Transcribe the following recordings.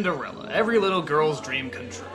Cinderella, every little girl's dream come true.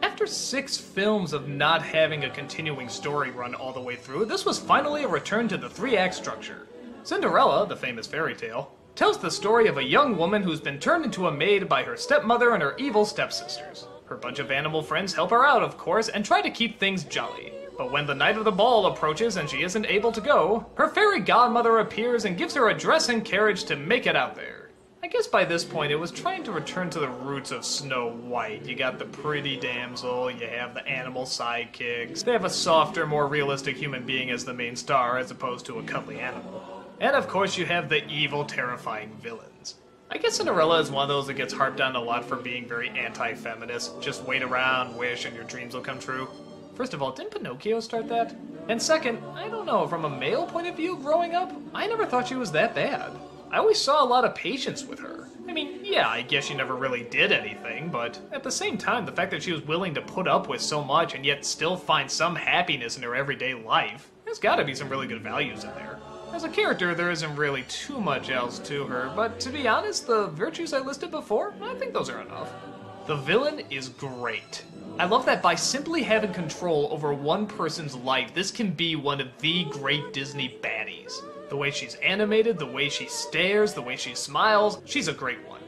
After 6 films of not having a continuing story run all the way through, this was finally a return to the 3-act structure. Cinderella, the famous fairy tale, tells the story of a young woman who's been turned into a maid by her stepmother and her evil stepsisters. Her bunch of animal friends help her out, of course, and try to keep things jolly. But when the night of the ball approaches and she isn't able to go, her fairy godmother appears and gives her a dress and carriage to make it out there. I guess by this point it was trying to return to the roots of Snow White. You got the pretty damsel, you have the animal sidekicks, they have a softer, more realistic human being as the main star as opposed to a cuddly animal. And of course you have the evil, terrifying villains. I guess Cinderella is one of those that gets harped on a lot for being very anti-feminist. Just wait around, wish, and your dreams will come true. First of all, didn't Pinocchio start that? And second, I don't know, from a male point of view growing up, I never thought she was that bad. I always saw a lot of patience with her. I mean, yeah, I guess she never really did anything, but at the same time, the fact that she was willing to put up with so much and yet still find some happiness in her everyday life, there's gotta be some really good values in there. As a character, there isn't really too much else to her, but to be honest, the virtues I listed before, I think those are enough. The villain is great. I love that by simply having control over one person's life, this can be one of the great Disney baddies. The way she's animated, the way she stares, the way she smiles, she's a great one.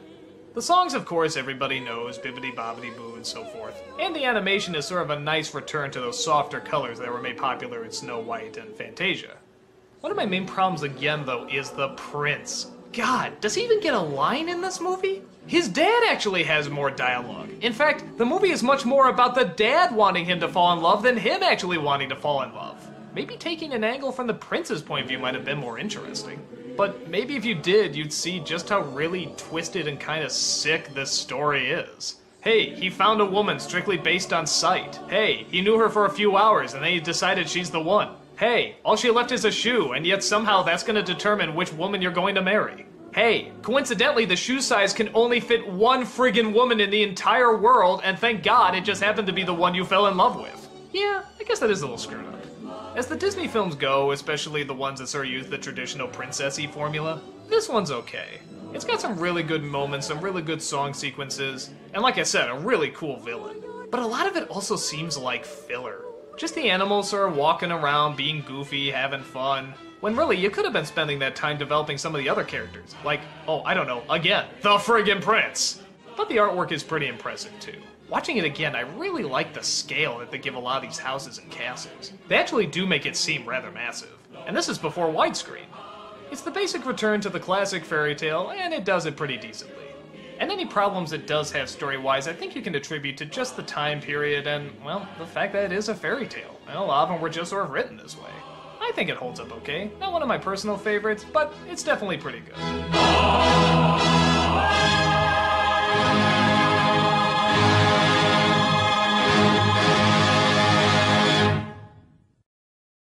The songs, of course, everybody knows, Bibbidi Bobbidi Boo and so forth. And the animation is sort of a nice return to those softer colors that were made popular in Snow White and Fantasia. One of my main problems again, though, is the prince. God, does he even get a line in this movie? His dad actually has more dialogue. In fact, the movie is much more about the dad wanting him to fall in love than him actually wanting to fall in love. Maybe taking an angle from the prince's point of view might have been more interesting. But maybe if you did, you'd see just how really twisted and kind of sick this story is. Hey, he found a woman strictly based on sight. Hey, he knew her for a few hours and then he decided she's the one. Hey, all she left is a shoe, and yet somehow that's gonna determine which woman you're going to marry. Hey, coincidentally the shoe size can only fit one friggin' woman in the entire world, and thank God it just happened to be the one you fell in love with. Yeah, I guess that is a little screwed up. As the Disney films go, especially the ones that sort of use the traditional princessy formula, this one's okay. It's got some really good moments, some really good song sequences, and like I said, a really cool villain. But a lot of it also seems like filler. Just the animals sort of walking around, being goofy, having fun, when really you could have been spending that time developing some of the other characters. Like, oh, I don't know, again, the friggin' prince! But the artwork is pretty impressive too. Watching it again, I really like the scale that they give a lot of these houses and castles. They actually do make it seem rather massive. And this is before widescreen. It's the basic return to the classic fairy tale, and it does it pretty decently. And any problems it does have story-wise, I think you can attribute to just the time period and, well, the fact that it is a fairy tale. Well, a lot of them were just sort of written this way. I think it holds up okay. Not one of my personal favorites, but it's definitely pretty good.